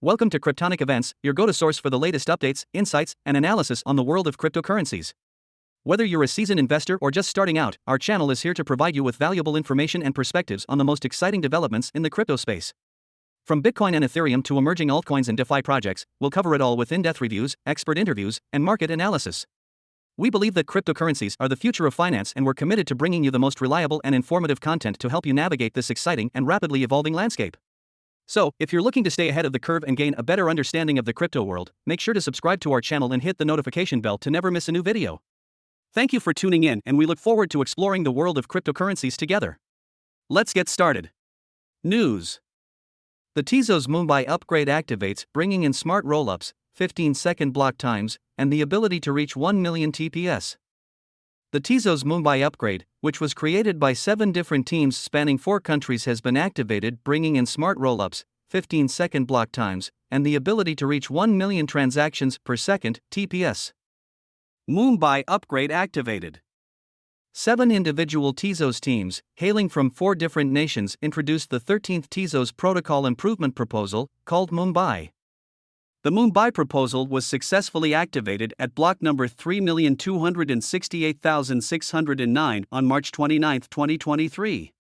Welcome to Cryptonic Events, your go-to source for the latest updates, insights, and analysis on the world of cryptocurrencies. Whether you're a seasoned investor or just starting out, our channel is here to provide you with valuable information and perspectives on the most exciting developments in the crypto space. From Bitcoin and Ethereum to emerging altcoins and DeFi projects, we'll cover it all with in-depth reviews, expert interviews, and market analysis. We believe that cryptocurrencies are the future of finance, and we're committed to bringing you the most reliable and informative content to help you navigate this exciting and rapidly evolving landscape. So, if you're looking to stay ahead of the curve and gain a better understanding of the crypto world, make sure to subscribe to our channel and hit the notification bell to never miss a new video. Thank you for tuning in, and we look forward to exploring the world of cryptocurrencies together. Let's get started. News. The Tezos Mumbai upgrade activates, bringing in smart rollups, 15-second block times, and the ability to reach 1 million TPS. The Tezos Mumbai upgrade, which was created by 7 different teams spanning 4 countries, has been activated, bringing in smart rollups, 15-second block times, and the ability to reach 1 million transactions per second TPS. Mumbai upgrade activated. 7 individual Tezos teams, hailing from 4 different nations, introduced the 13th Tezos Protocol Improvement Proposal, called Mumbai. The Mumbai proposal was successfully activated at block number 3,268,609 on March 29, 2023.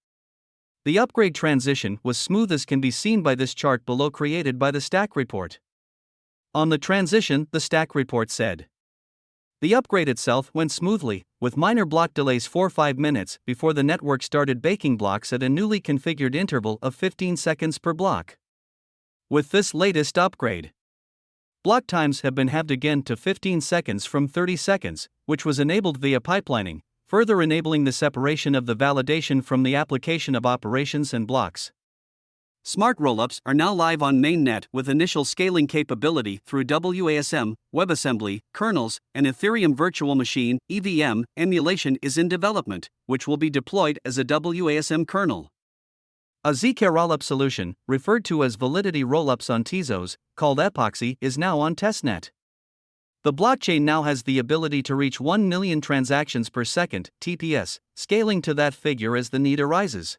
The upgrade transition was smooth, as can be seen by this chart below, created by the Stack Report. On the transition, the Stack Report said, the upgrade itself went smoothly, with minor block delays for 5 minutes before the network started baking blocks at a newly configured interval of 15 seconds per block. With this latest upgrade, block times have been halved again to 15 seconds from 30 seconds, which was enabled via pipelining, further enabling the separation of the validation from the application of operations and blocks. Smart rollups are now live on mainnet with initial scaling capability through WASM, WebAssembly, kernels, and Ethereum Virtual Machine (EVM) emulation is in development, which will be deployed as a WASM kernel. A ZK rollup solution, referred to as validity rollups on Tezos, called Epoxy, is now on testnet. The blockchain now has the ability to reach 1 million transactions per second (TPS), scaling to that figure as the need arises.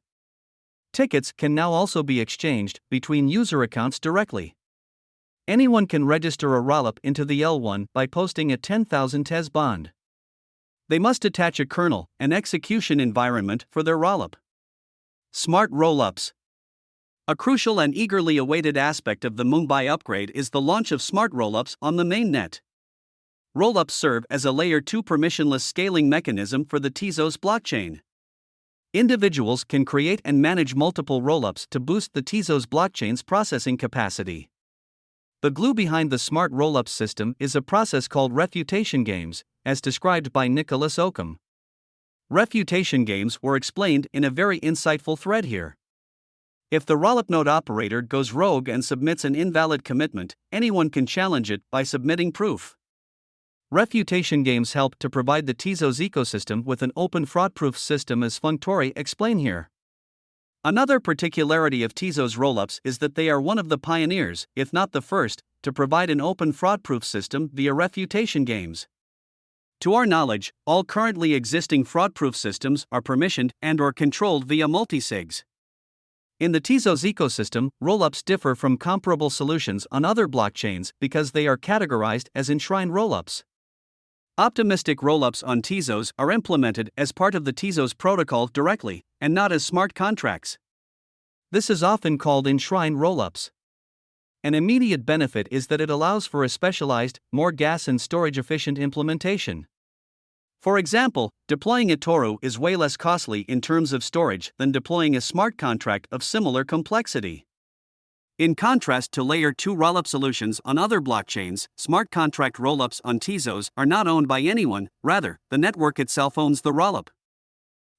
Tickets can now also be exchanged between user accounts directly. Anyone can register a rollup into the L1 by posting a 10,000 Tez bond. They must attach a kernel and execution environment for their rollup. Smart rollups. A crucial and eagerly awaited aspect of the Mumbai upgrade is the launch of smart rollups on the mainnet. Rollups serve as a layer 2 permissionless scaling mechanism for the Tezos blockchain. Individuals can create and manage multiple rollups to boost the Tezos blockchain's processing capacity. The glue behind the smart rollups system is a process called refutation games, as described by Nicholas Oakham. Refutation games were explained in a very insightful thread here. If the rollup node operator goes rogue and submits an invalid commitment, anyone can challenge it by submitting proof. Refutation games help to provide the Tezos ecosystem with an open fraud-proof system, as Functori explain here. Another particularity of Tezos rollups is that they are one of the pioneers, if not the first, to provide an open fraud-proof system via refutation games. To our knowledge, all currently existing fraud-proof systems are permissioned and/or controlled via multisigs. In the Tezos ecosystem, rollups differ from comparable solutions on other blockchains because they are categorized as enshrined rollups. Optimistic rollups on Tezos are implemented as part of the Tezos protocol directly, and not as smart contracts. This is often called enshrined rollups. An immediate benefit is that it allows for a specialized, more gas and storage efficient implementation. For example, deploying a Toru is way less costly in terms of storage than deploying a smart contract of similar complexity. In contrast to Layer 2 rollup solutions on other blockchains, smart contract rollups on Tezos are not owned by anyone, rather, the network itself owns the rollup.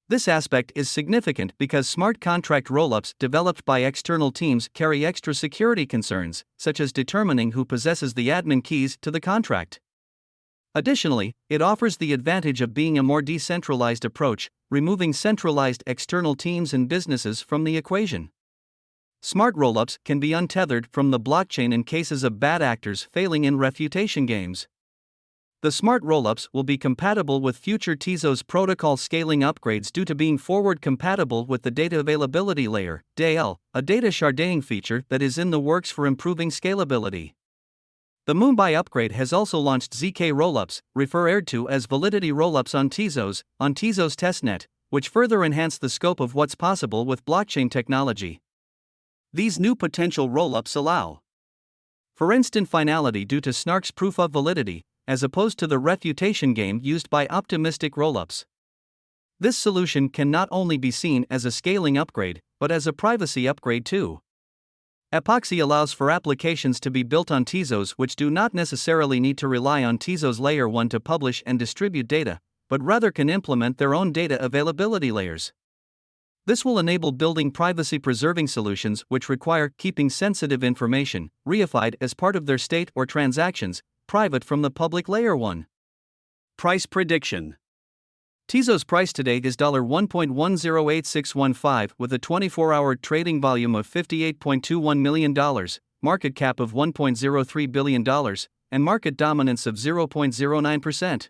This aspect is significant because smart contract rollups developed by external teams carry extra security concerns, such as determining who possesses the admin keys to the contract. Additionally, it offers the advantage of being a more decentralized approach, removing centralized external teams and businesses from the equation. Smart rollups can be untethered from the blockchain in cases of bad actors failing in refutation games. The smart rollups will be compatible with future Tezos protocol scaling upgrades due to being forward compatible with the data availability layer, DAL, a data sharding feature that is in the works for improving scalability. The Mumbai upgrade has also launched ZK rollups, referred to as validity rollups on Tezos testnet, which further enhance the scope of what's possible with blockchain technology. These new potential rollups allow for instant finality due to Snark's proof of validity, as opposed to the refutation game used by optimistic rollups. This solution can not only be seen as a scaling upgrade, but as a privacy upgrade too. Epoxy allows for applications to be built on Tezos which do not necessarily need to rely on Tezos Layer 1 to publish and distribute data, but rather can implement their own data availability layers. This will enable building privacy-preserving solutions which require keeping sensitive information, reified as part of their state or transactions, private from the public Layer 1. Price prediction. Tezos price today is $1.108615 with a 24-hour trading volume of $58.21 million, market cap of $1.03 billion, and market dominance of 0.09%.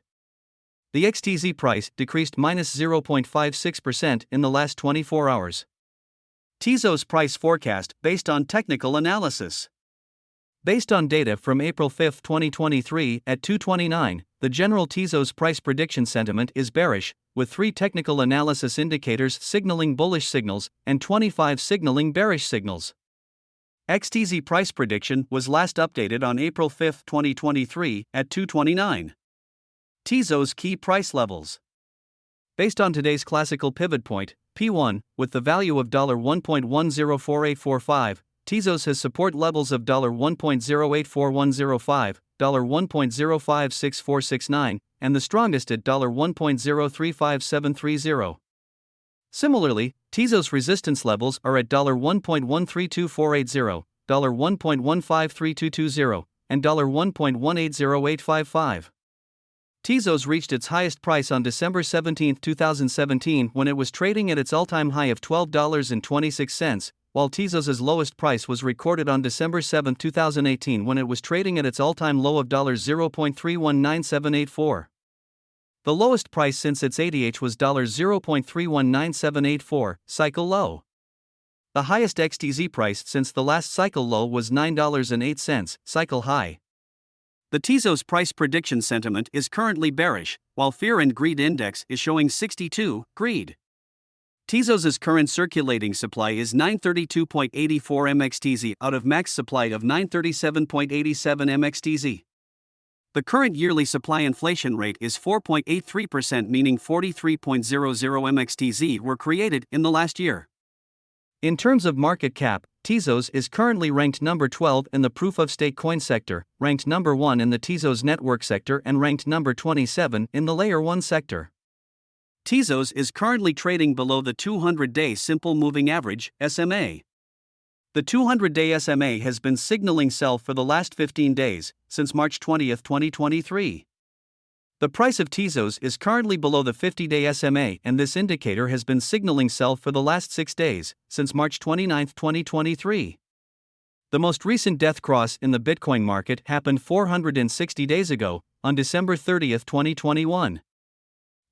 The XTZ price decreased -0.56% in the last 24 hours. Tezos price forecast based on technical analysis. Based on data from April 5, 2023 at 2:29, the general Tezos price prediction sentiment is bearish, with 3 technical analysis indicators signaling bullish signals and 25 signaling bearish signals. XTZ price prediction was last updated on April 5, 2023 at 2:29. Tezos key price levels. Based on today's classical pivot point, P1, with the value of $1.104845, Tezos has support levels of $1.084105, $1.056469, and the strongest at $1.035730. Similarly, Tezos resistance levels are at $1.132480, $1.153220, and $1.180855. Tezos reached its highest price on December 17, 2017 when it was trading at its all-time high of $12.26, while Tezos' lowest price was recorded on December 7, 2018 when it was trading at its all-time low of $0.319784. The lowest price since its ADH was $0.319784, cycle low. The highest XTZ price since the last cycle low was $9.08, cycle high. The Tezos price prediction sentiment is currently bearish, while Fear and Greed Index is showing 62, greed. Tezos' current circulating supply is 932.84 mXTZ out of max supply of 937.87 mXTZ. The current yearly supply inflation rate is 4.83%, meaning 43.00 mXTZ were created in the last year. In terms of market cap, Tezos is currently ranked number 12 in the proof-of-stake coin sector, ranked number 1 in the Tezos network sector, and ranked number 27 in the Layer 1 sector. Tezos is currently trading below the 200-day simple moving average, SMA. The 200-day SMA has been signaling sell for the last 15 days, since March 20, 2023. The price of Tezos is currently below the 50-day SMA, and this indicator has been signaling sell for the last 6 days, since March 29, 2023. The most recent death cross in the Bitcoin market happened 460 days ago, on December 30, 2021.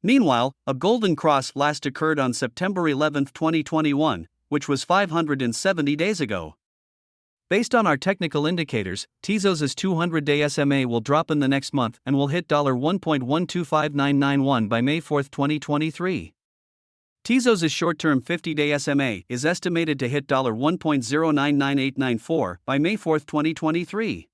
Meanwhile, a golden cross last occurred on September 11, 2021, which was 570 days ago. Based on our technical indicators, Tezos' 200-day SMA will drop in the next month and will hit $1.125991 by May 4, 2023. Tezos' short-term 50-day SMA is estimated to hit $1.099894 by May 4, 2023.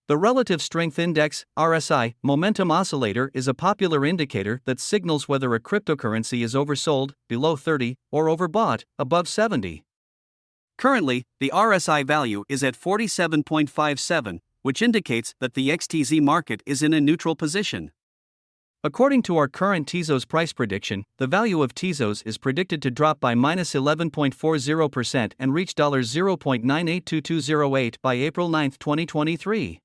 The Relative Strength Index, RSI, momentum oscillator is a popular indicator that signals whether a cryptocurrency is oversold, below 30, or overbought, above 70. Currently, the RSI value is at 47.57, which indicates that the XTZ market is in a neutral position. According to our current Tezos price prediction, the value of Tezos is predicted to drop by -11.40% and reach $0.982208 by April 9, 2023.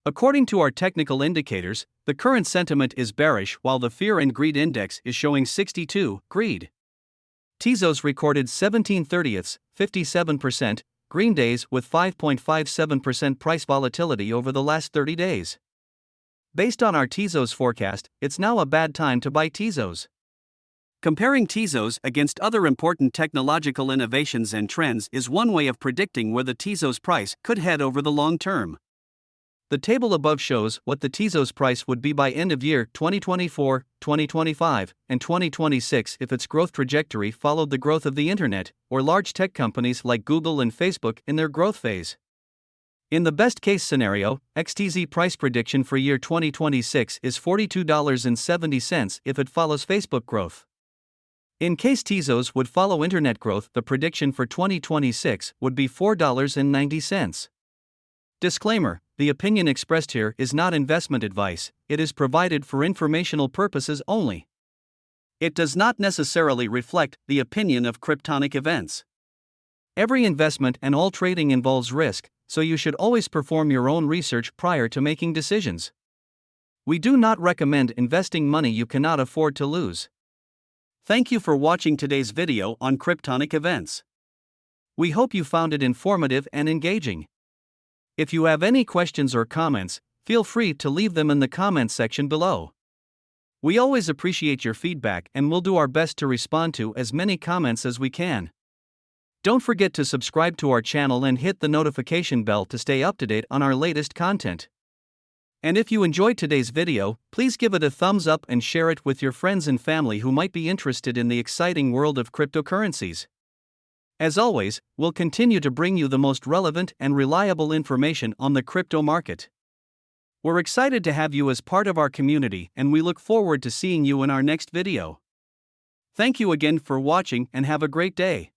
According to our technical indicators, the current sentiment is bearish while the Fear and Greed Index is showing 62, greed. Tezos recorded 17/30ths, 57%, green days with 5.57% price volatility over the last 30 days. Based on our Tezos forecast, it's now a bad time to buy Tezos. Comparing Tezos against other important technological innovations and trends is one way of predicting where the Tezos price could head over the long term. The table above shows what the Tezos price would be by end of year 2024, 2025, and 2026 if its growth trajectory followed the growth of the internet, or large tech companies like Google and Facebook in their growth phase. In the best case scenario, XTZ price prediction for year 2026 is $42.70 if it follows Facebook growth. In case Tezos would follow internet growth, the prediction for 2026 would be $4.90. Disclaimer: the opinion expressed here is not investment advice, it is provided for informational purposes only. It does not necessarily reflect the opinion of Cryptonic events. Every investment and all trading involves risk, so you should always perform your own research prior to making decisions. We do not recommend investing money you cannot afford to lose. Thank you for watching today's video on Cryptonic events. We hope you found it informative and engaging. If you have any questions or comments, feel free to leave them in the comments section below. We always appreciate your feedback and will do our best to respond to as many comments as we can. Don't forget to subscribe to our channel and hit the notification bell to stay up to date on our latest content. And if you enjoyed today's video, please give it a thumbs up and share it with your friends and family who might be interested in the exciting world of cryptocurrencies. As always, we'll continue to bring you the most relevant and reliable information on the crypto market. We're excited to have you as part of our community, and we look forward to seeing you in our next video. Thank you again for watching and have a great day.